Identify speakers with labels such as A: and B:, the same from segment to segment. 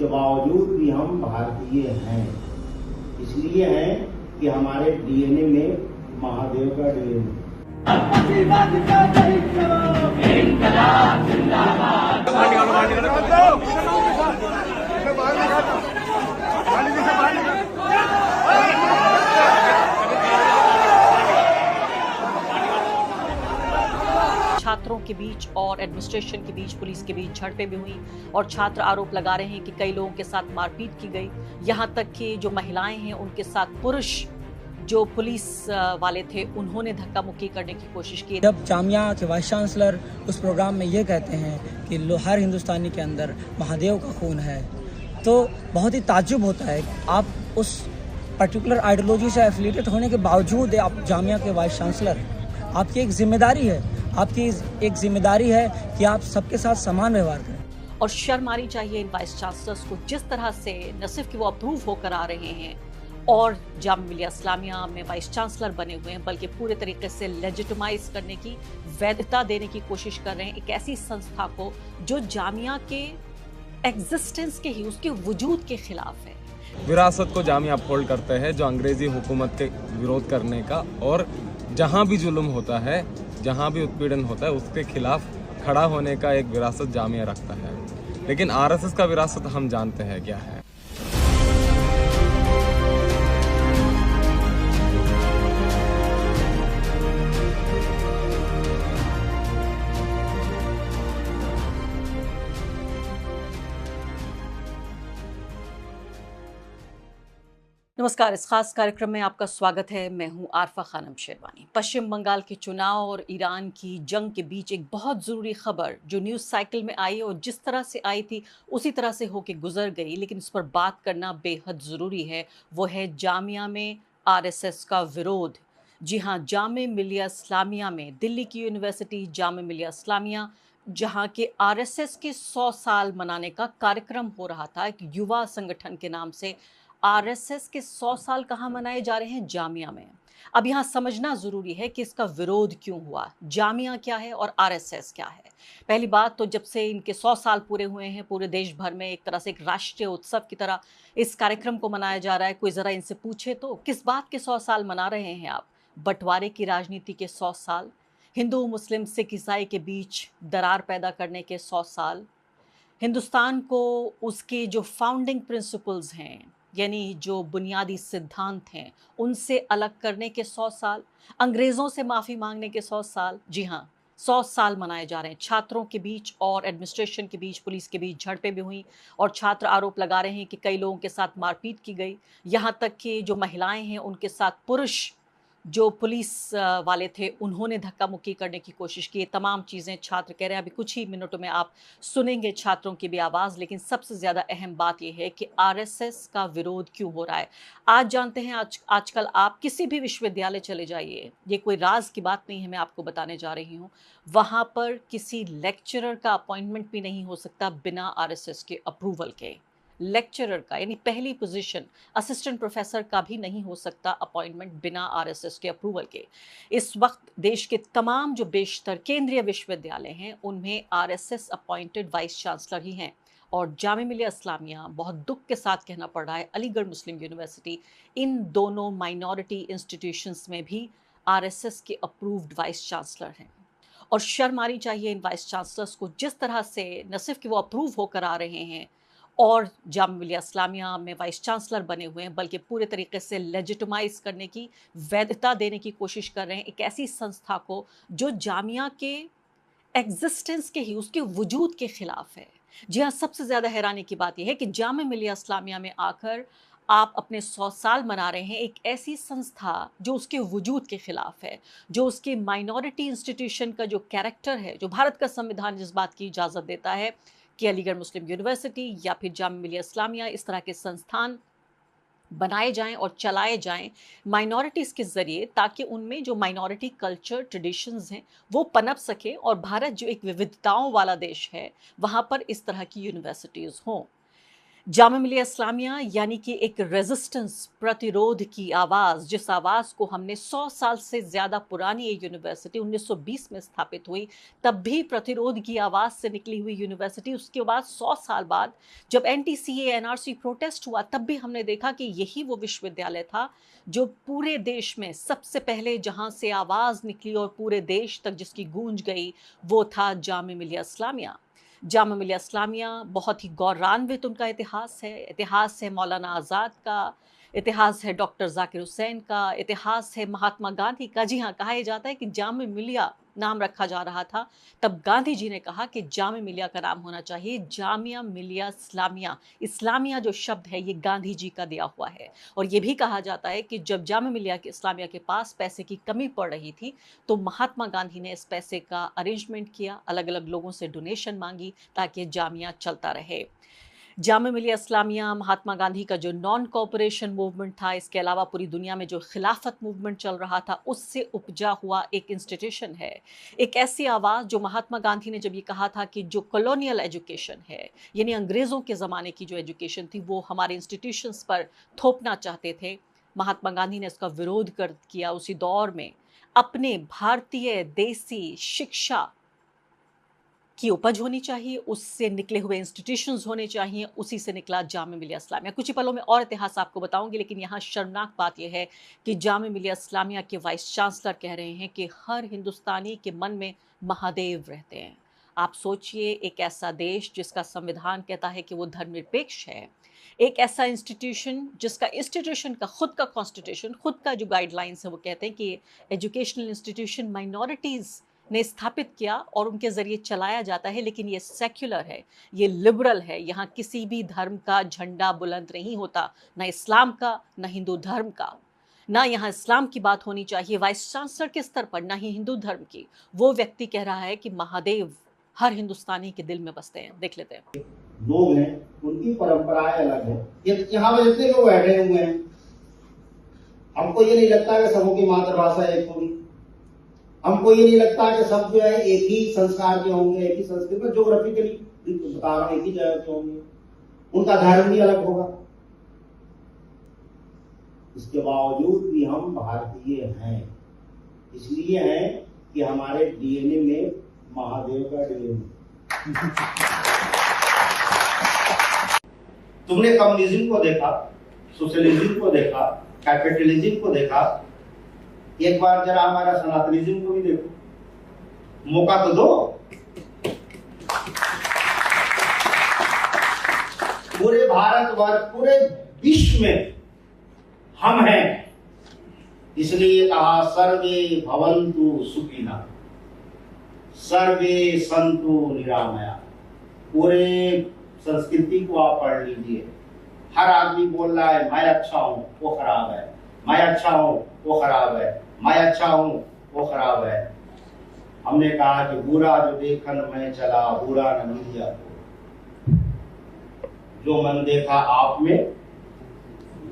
A: इसके बावजूद भी हम भारतीय हैं। इसलिए हैं कि हमारे डीएनए में महादेव का डीएनए।
B: छात्रों के बीच और एडमिनिस्ट्रेशन के बीच, पुलिस के बीच झड़पें भी हुई और छात्र आरोप लगा रहे हैं कि कई लोगों के साथ मारपीट की गई। यहां तक कि जो महिलाएं हैं उनके साथ पुरुष जो पुलिस वाले थे उन्होंने धक्का मुक्की करने की कोशिश की।
C: जब जामिया के वाइस चांसलर उस प्रोग्राम में ये कहते हैं कि हर हिंदुस्तानी के अंदर महादेव का खून है, तो बहुत ही ताज्जुब होता है। आप उस पर्टिकुलर आइडियोलॉजी से एफिलिएटेड होने के बावजूद आप जामिया के वाइस चांसलर हैं। आपकी एक जिम्मेदारी है कि आप सबके साथ समान व्यवहार करें।
B: और शर्म आनी चाहिए इन वाइस चांसलर्स को, जिस तरह से न सिर्फ कि वो अप्रूव होकर आ रहे हैं और जामिया मिलिया इस्लामिया में वाइस चांसलर बने हुए हैं, बल्कि पूरे तरीके से लेजिटिमाइज करने की, वैधता देने की कोशिश कर रहे हैं एक ऐसी संस्था को जो जामिया के एग्जिस्टेंस के ही, उसके वजूद के खिलाफ है।
D: विरासत को जामिया अपहोल्ड करते हैं, जो अंग्रेजी हुकूमत के विरोध करने का, और जहाँ भी जुल्म होता है, जहाँ भी उत्पीड़न होता है, उसके खिलाफ खड़ा होने का एक विरासत जामिया रखता है। लेकिन आरएसएस का विरासत हम जानते हैं क्या है।
B: नमस्कार, इस खास कार्यक्रम में आपका स्वागत है। मैं हूं आरफा खानम शेरवानी। पश्चिम बंगाल के चुनाव और ईरान की जंग के बीच एक बहुत ज़रूरी खबर जो न्यूज़ साइकिल में आई और जिस तरह से आई थी उसी तरह से होके गुजर गई, लेकिन इस पर बात करना बेहद ज़रूरी है। वो है जामिया में आरएसएस का विरोध। जी हाँ, जामिया मिलिया इस्लामिया में, दिल्ली की यूनिवर्सिटी जामिया मिलिया इस्लामिया, जहाँ के आरएसएस के 100 साल मनाने का कार्यक्रम हो रहा था। एक युवा संगठन के नाम से आरएसएस के 100 साल कहाँ मनाए जा रहे हैं? जामिया में। अब यहाँ समझना जरूरी है कि इसका विरोध क्यों हुआ, जामिया क्या है और आरएसएस क्या है। पहली बात तो, जब से इनके 100 साल पूरे हुए हैं, पूरे देश भर में एक तरह से एक राष्ट्रीय उत्सव की तरह इस कार्यक्रम को मनाया जा रहा है। कोई जरा इनसे पूछे तो किस बात के 100 साल मना रहे हैं आप? बंटवारे की राजनीति के 100 साल, हिंदू मुस्लिम सिख ईसाई के बीच दरार पैदा करने के 100 साल, हिंदुस्तान को उसके जो फाउंडिंग प्रिंसिपल्स हैं, यानी जो बुनियादी सिद्धांत हैं, उनसे अलग करने के 100 साल, अंग्रेज़ों से माफ़ी मांगने के 100 साल। जी हाँ, 100 साल मनाए जा रहे हैं। छात्रों के बीच और एडमिनिस्ट्रेशन के बीच, पुलिस के बीच झड़पें भी हुई और छात्र आरोप लगा रहे हैं कि कई लोगों के साथ मारपीट की गई। यहाँ तक कि जो महिलाएं हैं उनके साथ पुरुष जो पुलिस वाले थे उन्होंने धक्का मुक्की करने की कोशिश की। ये तमाम चीज़ें छात्र कह रहे हैं। अभी कुछ ही मिनटों में आप सुनेंगे छात्रों की भी आवाज़, लेकिन सबसे ज़्यादा अहम बात यह है कि आरएसएस का विरोध क्यों हो रहा है। आज जानते हैं, आजकल आप किसी भी विश्वविद्यालय चले जाइए, ये कोई राज की बात नहीं है, मैं आपको बताने जा रही हूँ, वहाँ पर किसी लेक्चरर का अपॉइंटमेंट भी नहीं हो सकता बिना आरएसएस के अप्रूवल के। लेक्चरर का, यानी पहली पोजीशन असिस्टेंट प्रोफेसर का भी नहीं हो सकता अपॉइंटमेंट बिना आरएसएस के अप्रूवल के। इस वक्त देश के तमाम जो बेशतर केंद्रीय विश्वविद्यालय हैं उनमें आरएसएस अपॉइंटेड वाइस चांसलर ही हैं। और जामिया मिलिया इस्लामिया, बहुत दुख के साथ कहना पड़ रहा है, अलीगढ़ मुस्लिम यूनिवर्सिटी, इन दोनों माइनॉरिटी इंस्टीट्यूशंस में भी आरएसएस के अप्रूव्ड वाइस चांसलर हैं। और शर्म आनी चाहिए इन वाइस चांसलर्स को, जिस तरह से न सिर्फ कि वो अप्रूव होकर आ रहे हैं और जामिया मिलिया इस्लामिया में वाइस चांसलर बने हुए हैं, बल्कि पूरे तरीके से लेजिटिमाइज करने की, वैधता देने की कोशिश कर रहे हैं एक ऐसी संस्था को जो जामिया के एग्जिस्टेंस के ही, उसके वजूद के खिलाफ है। जी हाँ, सबसे ज़्यादा हैरानी की बात यह है कि जामिया मिलिया इस्लामिया में आकर आप अपने 100 साल मना रहे हैं एक ऐसी संस्था जो उसके वजूद के खिलाफ है, जो उसके माइनॉरिटी इंस्टीट्यूशन का जो कैरेक्टर है, जो भारत का संविधान जिस बात की इजाज़त देता है कि अलीगढ़ मुस्लिम यूनिवर्सिटी या फिर जामिया मिलिया इस्लामिया इस तरह के संस्थान बनाए जाएं और चलाए जाएं माइनॉरिटीज़ के ज़रिए, ताकि उनमें जो माइनॉरिटी कल्चर ट्रेडिशंस हैं वो पनप सके और भारत जो एक विविधताओं वाला देश है वहाँ पर इस तरह की यूनिवर्सिटीज़ हों। जामिया मिलिया इस्लामिया यानी कि एक रेजिस्टेंस, प्रतिरोध की आवाज़, जिस आवाज़ को हमने 100 साल से ज़्यादा पुरानी ये यूनिवर्सिटी 1920 में स्थापित हुई, तब भी प्रतिरोध की आवाज़ से निकली हुई यूनिवर्सिटी, उसके बाद 100 साल बाद जब एनटीसीए एनआरसी प्रोटेस्ट हुआ, तब भी हमने देखा कि यही वो विश्वविद्यालय था जो पूरे देश में सबसे पहले जहाँ से आवाज़ निकली और पूरे देश तक जिसकी गूंज गई, वो था जामिया मिलिया इस्लामिया। जामिया मिलिया इस्लामिया बहुत ही गौरवान्वित उनका इतिहास है मौलाना आज़ाद का, इतिहास है डॉक्टर जाकिर हुसैन का, इतिहास है महात्मा गांधी का। जी हाँ, कहा यह जाता है कि जामिया मिलिया नाम रखा जा रहा था, तब गांधी जी ने कहा कि जामिया मिलिया का नाम होना चाहिए जामिया मिलिया इस्लामिया। इस्लामिया जो शब्द है ये गांधी जी का दिया हुआ है। और ये भी कहा जाता है कि जब जामिया मिलिया के इस्लामिया के पास पैसे की कमी पड़ रही थी, तो महात्मा गांधी ने इस पैसे का अरेंजमेंट किया, अलग अलग लोगों से डोनेशन मांगी ताकि जामिया चलता रहे। जामिया मिलिया इस्लामिया महात्मा गांधी का जो नॉन कॉपरेशन मूवमेंट था, इसके अलावा पूरी दुनिया में जो खिलाफत मूवमेंट चल रहा था, उससे उपजा हुआ एक इंस्टीट्यूशन है। एक ऐसी आवाज़ जो महात्मा गांधी ने जब ये कहा था कि जो कॉलोनियल एजुकेशन है, यानी अंग्रेज़ों के ज़माने की जो एजुकेशन थी, वो हमारे इंस्टीट्यूशंस पर थोपना चाहते थे, महात्मा गांधी ने इसका विरोध कर किया। उसी दौर में अपने भारतीय देसी शिक्षा की उपज होनी चाहिए, उससे निकले हुए इंस्टीट्यूशंस होने चाहिए, उसी से निकला जामिया मिलिया इस्लामिया। कुछ ही पलों में और इतिहास आपको बताऊंगी, लेकिन यहाँ शर्मनाक बात यह है कि जामिया मिलिया इस्लामिया के वाइस चांसलर कह रहे हैं कि हर हिंदुस्तानी के मन में महादेव रहते हैं। आप सोचिए, एक ऐसा देश जिसका संविधान कहता है कि वो धर्मनिरपेक्ष है, एक ऐसा इंस्टीट्यूशन का खुद का कॉन्स्टिट्यूशन, खुद का जो गाइडलाइंस है, वो कहते हैं कि एजुकेशनल इंस्टीट्यूशन माइनॉरिटीज़ ने स्थापित किया और उनके ज़रिए चलाया जाता है, लेकिन ये सेक्युलर है, ये लिबरल है, यहाँ किसी भी धर्म का झंडा बुलंद नहीं होता, ना इस्लाम का, ना हिंदू धर्म का। ना यहाँ इस्लाम की बात होनी चाहिए वाइस चांसलर के स्तर पर, ना ही हिंदू धर्म की। वो व्यक्ति कह रहा है कि महादेव हर हिंदुस्तानी के दिल में बसते हैं। देख लेते हैं।
A: लोग हैं, उनकी परंपराएं अलग है। यहाँ पर जितने लोग बैठे हुए हैं, हमको ये नहीं लगता कि सबों की मातृभाषा एक होगी, हमको ये नहीं लगता कि सब जो है एक ही संस्कार के होंगे, एक ही संस्कृति में ज्योग्राफिकली बता रहा एक ही जगह के होंगे, उनका धर्म भी अलग होगा। इसके बावजूद भी हम भारतीय हैं, इसलिए हैं कि हमारे डीएनए में महादेव का डीएनए। तुमने कम्युनिज्म को देखा, सोशलिज्म को देखा, कैपिटलिज्म को देखा, एक बार जरा हमारा सनातनिज्म को भी देखो, मौका तो दो। पूरे भारतवर्ष, पूरे विश्व में हम हैं, इसलिए कहा सर्वे भवन्तु सुखिनः, सर्वे सन्तु निरामया। पूरे संस्कृति को आप पढ़ लीजिए, हर आदमी बोल रहा है मैं अच्छा हूं वो खराब है, मैं अच्छा हूं वो खराब है, मैं अच्छा हूं वो खराब है। हमने कहा कि बुरा जो देखन में चला, बुरा न मिलिया को, जो मन देखा आप में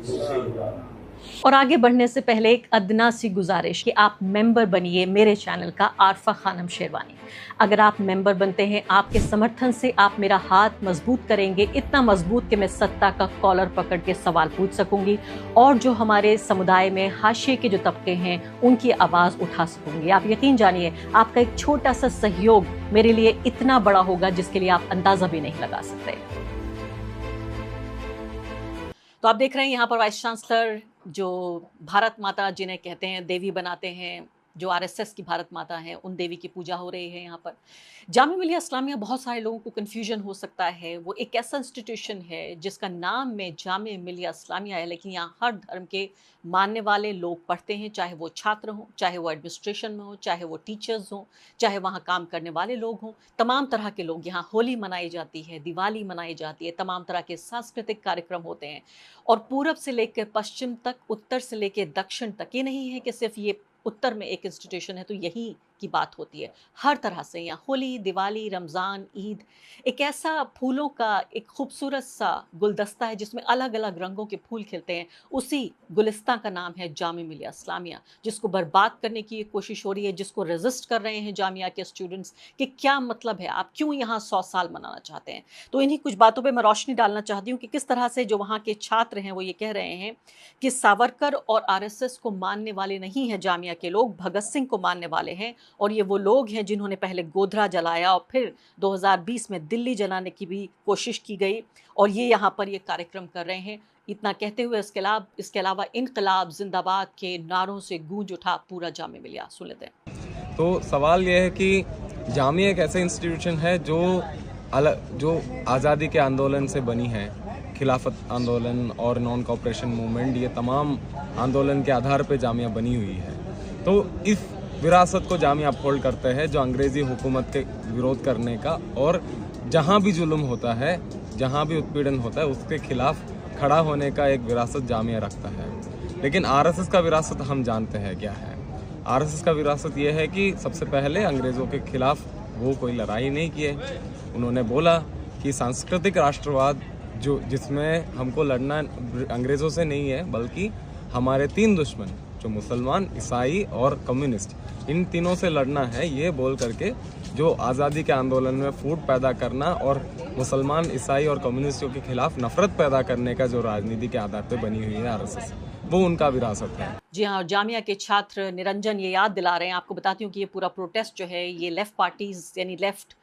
A: उससे बुरा।
B: और आगे बढ़ने से पहले एक अदना सी गुजारिश कि आप मेंबर बनिए मेरे चैनल का आरफा खानम शेरवानी। अगर आप मेंबर बनते हैं, आपके समर्थन से आप मेरा हाथ मजबूत करेंगे, इतना मजबूत कि मैं सत्ता का कॉलर पकड़ के सवाल पूछ सकूंगी और जो हमारे समुदाय में हाशिए के जो तबके हैं उनकी आवाज़ उठा सकूंगी। आप यकीन जानिए, आपका एक छोटा सा सहयोग मेरे लिए इतना बड़ा होगा जिसके लिए आप अंदाज़ा भी नहीं लगा सकते। तो आप देख रहे हैं यहाँ पर वाइस चांसलर जो भारत माता जिन्हें कहते हैं देवी बनाते हैं, जो आरएसएस की भारत माता हैं, उन देवी की पूजा हो रही है यहाँ पर। जामिया मिलिया इस्लामिया, बहुत सारे लोगों को कन्फ्यूजन हो सकता है, वो एक ऐसा इंस्टीट्यूशन है जिसका नाम में जामिया मिलिया इस्लामिया है, लेकिन यहाँ हर धर्म के मानने वाले लोग पढ़ते हैं, चाहे वो छात्र हों, चाहे वो एडमिनिस्ट्रेशन में हो, चाहे वो टीचर्स हों, चाहे वहाँ काम करने वाले लोग हों, तमाम तरह के लोग। यहाँ होली मनाई जाती है, दिवाली मनाई जाती है, तमाम तरह के सांस्कृतिक कार्यक्रम होते हैं। और पूरब से लेकर पश्चिम तक, उत्तर से लेकर दक्षिण तक, ये नहीं है कि सिर्फ ये उत्तर में एक इंस्टीट्यूशन है तो यही की बात होती है। हर तरह से यहाँ होली, दिवाली, रमज़ान, ईद एक ऐसा फूलों का एक खूबसूरत सा गुलदस्ता है जिसमें अलग अलग रंगों के फूल खिलते हैं। उसी गुलिस्तां का नाम है जामिया मिलिया इस्लामिया, जिसको बर्बाद करने की कोशिश हो रही है, जिसको रेजिस्ट कर रहे हैं जामिया के स्टूडेंट्स कि क्या मतलब है, आप क्यों यहाँ 100 साल मनाना चाहते हैं। तो इन्हीं कुछ बातों पर मैं रोशनी डालना चाहती हूँ कि किस तरह से जो वहाँ के छात्र हैं वो ये कह रहे हैं कि सावरकर और आरएसएस को मानने वाले नहीं हैं जामिया के लोग, भगत सिंह को मानने वाले हैं। और ये वो लोग हैं जिन्होंने पहले गोधरा जलाया और फिर 2020 में दिल्ली जलाने की भी कोशिश की गई, और ये यहाँ पर ये कार्यक्रम कर रहे हैं। इतना कहते हुए इसके अलावा इनकलाब जिंदाबाद के नारों से गूंज उठा पूरा जामिया मिलिया। सुन लेते हैं।
D: तो सवाल यह है कि जामिया एक ऐसा इंस्टीट्यूशन है जो आज़ादी के आंदोलन से बनी है। खिलाफत आंदोलन और नॉन कॉपरेशन मूवमेंट, ये तमाम आंदोलन के आधार पे जामिया बनी हुई है। तो इस विरासत को जामिया अपहोल्ड करते हैं जो अंग्रेज़ी हुकूमत के विरोध करने का, और जहाँ भी जुल्म होता है, जहाँ भी उत्पीड़न होता है, उसके खिलाफ खड़ा होने का एक विरासत जामिया रखता है। लेकिन आरएसएस का विरासत हम जानते हैं क्या है। आरएसएस का विरासत ये है कि सबसे पहले अंग्रेज़ों के खिलाफ वो कोई लड़ाई नहीं किए। उन्होंने बोला कि सांस्कृतिक राष्ट्रवाद जिसमें हमको लड़ना अंग्रेज़ों से नहीं है, बल्कि हमारे 3 दुश्मन जो मुसलमान, ईसाई और कम्युनिस्ट, इन तीनों से लड़ना है। ये बोल करके जो आज़ादी के आंदोलन में फूट पैदा करना और मुसलमान, ईसाई और कम्युनिस्टों के खिलाफ नफरत पैदा करने का जो राजनीति के आधार पर बनी हुई है आरएसएस, वो उनका विरासत है।
B: जी हाँ, जामिया के छात्र निरंजन ये याद दिला रहे हैं। आपको बताती हूँ कि ये पूरा प्रोटेस्ट जो है ये लेफ्ट पार्टीज यानी लेफ्ट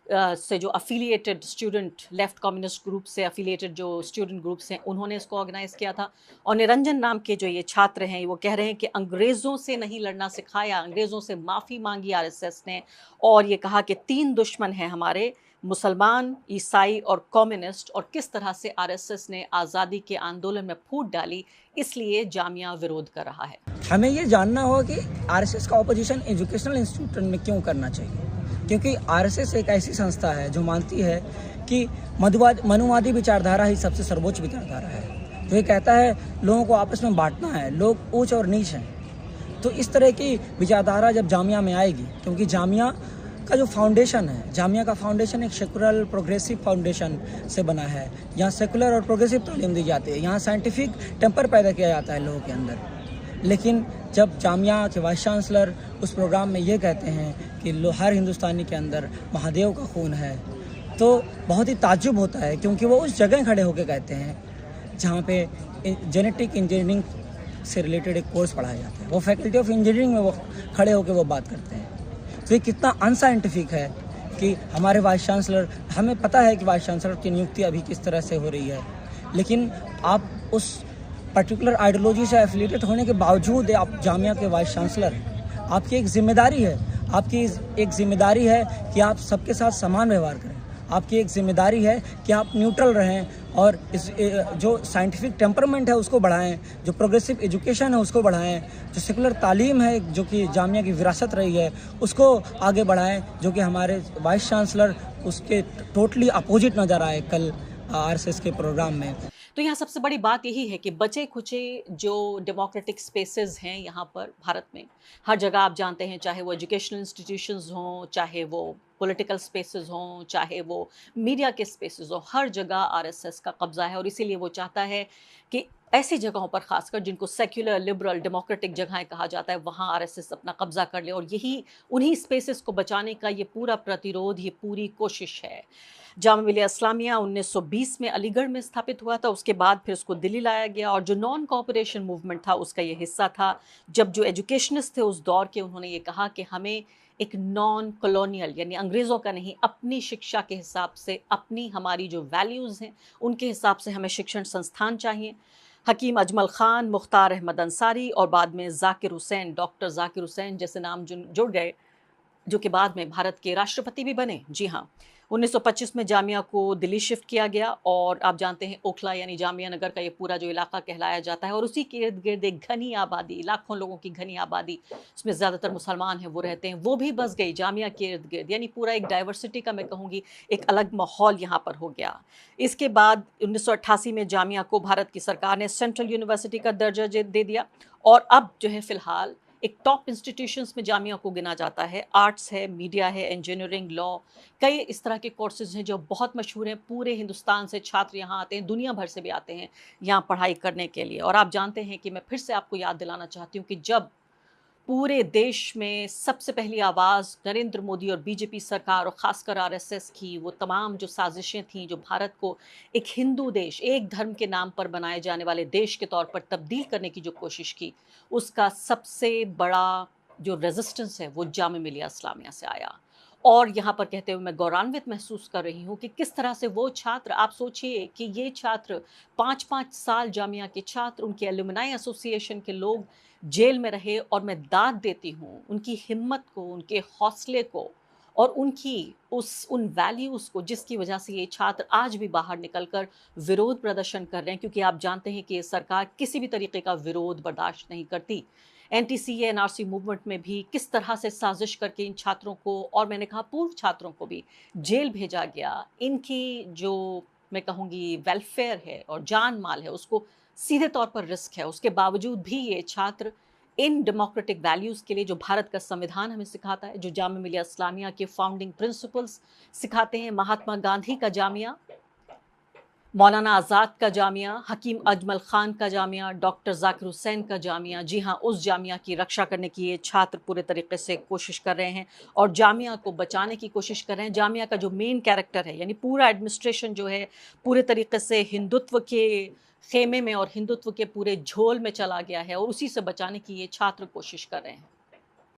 B: से जो affiliated student, left communist group से अफिलिएटेड जो स्टूडेंट ग्रुप्स हैं, उन्होंने इसको ऑर्गेनाइज किया था। और निरंजन नाम के जो ये छात्र हैं वो कह रहे हैं कि अंग्रेज़ों से नहीं लड़ना सिखाया, अंग्रेज़ों से माफ़ी मांगी आरएसएस ने, और ये कहा कि 3 दुश्मन हैं हमारे, मुसलमान, ईसाई और कम्युनिस्ट, और किस तरह से आरएसएस ने आज़ादी के आंदोलन में फूट डाली, इसलिए जामिया विरोध कर रहा है।
C: हमें ये जानना होगा कि आरएसएस का ऑपोजिशन एजुकेशनल इंस्टीट्यूशन में क्यों करना चाहिए, क्योंकि आरएसएस एक ऐसी संस्था है जो मानती है कि मनुवादी विचारधारा ही सबसे सर्वोच्च विचारधारा है। तो ये कहता है लोगों को आपस में बांटना है, लोग ऊंच और नीच हैं। तो इस तरह की विचारधारा जब जामिया में आएगी, क्योंकि जामिया का जो फाउंडेशन है, जामिया का फाउंडेशन एक सेकुलर प्रोग्रेसिव फाउंडेशन से बना है। यहाँ सेकुलर और प्रोग्रेसिव तालीम दी जाती है, यहाँ साइंटिफिक टेम्पर पैदा किया जाता है लोगों के अंदर। लेकिन जब जामिया के वाइस चांसलर उस प्रोग्राम में ये कहते हैं कि हर हिंदुस्तानी के अंदर महादेव का खून है, तो बहुत ही ताज्जुब होता है, क्योंकि वो उस जगह खड़े होकर कहते हैं जहाँ पे जेनेटिक इंजीनियरिंग से रिलेटेड एक कोर्स पढ़ाया जाता है। वो फैकल्टी ऑफ इंजीनियरिंग में वो खड़े होकर वो बात करते हैं। तो ये कितना अनसाइंटिफिक है कि हमारे वाइस चांसलर, हमें पता है कि वाइस चांसलर की नियुक्ति अभी किस तरह से हो रही है, लेकिन आप उस पर्टिकुलर आइडियोलॉजी से एफिलिएटेड होने के बावजूद आप जामिया के वाइस चांसलर हैं। आपकी एक जिम्मेदारी है, आपकी एक जिम्मेदारी है कि आप सबके साथ समान व्यवहार करें। आपकी एक जिम्मेदारी है कि आप न्यूट्रल रहें और इस जो साइंटिफिक टेम्परमेंट है उसको बढ़ाएं, जो प्रोग्रेसिव एजुकेशन है उसको बढ़ाएं, जो सेकुलर तालीम है जो कि जामिया की विरासत रही है उसको आगे बढ़ाएं, जो कि हमारे वाइस चांसलर उसके टोटली अपोजिट नज़र आए कल आरएसएस के प्रोग्राम में।
B: तो यहाँ सबसे बड़ी बात यही है कि बचे खुचे जो डेमोक्रेटिक स्पेसेस हैं यहाँ पर भारत में, हर जगह आप जानते हैं, चाहे वो एजुकेशनल इंस्टीट्यूशंस हों, चाहे वो पॉलिटिकल स्पेसेस हों, चाहे वो मीडिया के स्पेसेस हों, हर जगह आरएसएस का कब्जा है। और इसीलिए वो चाहता है कि ऐसी जगहों पर खासकर जिनको सेक्युलर, लिबरल, डेमोक्रेटिक जगहें कहा जाता है, वहाँ आरएसएस अपना कब्जा कर ले। और यही उन्हीं स्पेसेस को बचाने का ये पूरा प्रतिरोध, ये पूरी कोशिश है। जामिया मिलिया इस्लामिया 1920 में अलीगढ़ में स्थापित हुआ था, उसके बाद फिर उसको दिल्ली लाया गया, और जो नॉन कॉपरेशन मूवमेंट था उसका ये हिस्सा था। जब जो एजुकेशनिस्ट थे उस दौर के, उन्होंने ये कहा कि हमें एक नॉन कॉलोनियल यानी अंग्रेज़ों का नहीं, अपनी शिक्षा के हिसाब से, अपनी हमारी जो वैल्यूज़ हैं उनके हिसाब से हमें शिक्षण संस्थान चाहिए। हकीम अजमल ख़ान, मुख्तार अहमद अंसारी और बाद में ज़ाकिर हुसैन, डॉक्टर ज़ाकिर हुसैन जैसे नाम जुड़ गए, जो कि बाद में भारत के राष्ट्रपति भी बने। जी हाँ, 1925 में जामिया को दिल्ली शिफ्ट किया गया, और आप जानते हैं ओखला यानी जामिया नगर का ये पूरा जो इलाका कहलाया जाता है, और उसी के इर्द गिर्द एक घनी आबादी, लाखों लोगों की घनी आबादी, उसमें ज़्यादातर मुसलमान हैं, वो रहते हैं, वो भी बस गई जामिया के इर्द गिर्द। यानी पूरा एक डाइवर्सिटी का, मैं कहूँगी, एक अलग माहौल यहाँ पर हो गया। इसके बाद 1988 में जामिया को भारत की सरकार ने सेंट्रल यूनिवर्सिटी का दर्जा दे दिया, और अब जो है फ़िलहाल एक टॉप इंस्टीट्यूशंस में जामिया को गिना जाता है। आर्ट्स है, मीडिया है, इंजीनियरिंग, लॉ, कई इस तरह के कोर्सेज हैं जो बहुत मशहूर हैं। पूरे हिंदुस्तान से छात्र यहाँ आते हैं, दुनिया भर से भी आते हैं यहाँ पढ़ाई करने के लिए। और आप जानते हैं कि मैं फिर से आपको याद दिलाना चाहती हूँ कि जब पूरे देश में सबसे पहली आवाज़ नरेंद्र मोदी और बीजेपी सरकार और ख़ासकर आरएसएस की वो तमाम जो साजिशें थीं, जो भारत को एक हिंदू देश, एक धर्म के नाम पर बनाए जाने वाले देश के तौर पर तब्दील करने की जो कोशिश की, उसका सबसे बड़ा जो रेजिस्टेंस है वो जामिया मिलिया इस्लामिया से आया। और यहाँ पर कहते हुए मैं गौरवान्वित महसूस कर रही हूँ कि किस तरह से वो छात्र, आप सोचिए कि ये छात्र 5-5 साल जामिया के छात्र, उनके एलुमनाई एसोसिएशन के लोग जेल में रहे। और मैं दाद देती हूँ उनकी हिम्मत को, उनके हौसले को और उनकी उन वैल्यूज़ को जिसकी वजह से ये छात्र आज भी बाहर निकलकर विरोध प्रदर्शन कर रहे हैं, क्योंकि आप जानते हैं कि ये सरकार किसी भी तरीके का विरोध बर्दाश्त नहीं करती। एनटीसीए एनआरसी मूवमेंट में भी किस तरह से साजिश करके इन छात्रों को, और मैंने कहा पूर्व छात्रों को भी, जेल भेजा गया। इनकी जो मैं कहूँगी वेलफेयर है और जान माल है उसको सीधे तौर पर रिस्क है। उसके बावजूद भी ये छात्र इन डेमोक्रेटिक वैल्यूज़ के लिए जो भारत का संविधान हमें सिखाता है, जो जामिया मिलिया इस्लामिया के फाउंडिंग प्रिंसिपल्स सिखाते हैं, महात्मा गांधी का जामिया, मौलाना आज़ाद का जामिया, हकीम अजमल ख़ान का जामिया, डॉक्टर ज़ाकिर हुसैन का जामिया, जी हाँ, उस जामिया की रक्षा करने की ये छात्र पूरे तरीके से कोशिश कर रहे हैं और जामिया को बचाने की कोशिश कर रहे हैं। जामिया का जो मेन कैरेक्टर है, यानी पूरा एडमिनिस्ट्रेशन जो है पूरे तरीके से हिंदुत्व के खेमे में और हिंदुत्व के पूरे झोल में चला गया है और उसी से बचाने की ये छात्र कोशिश कर रहे हैं।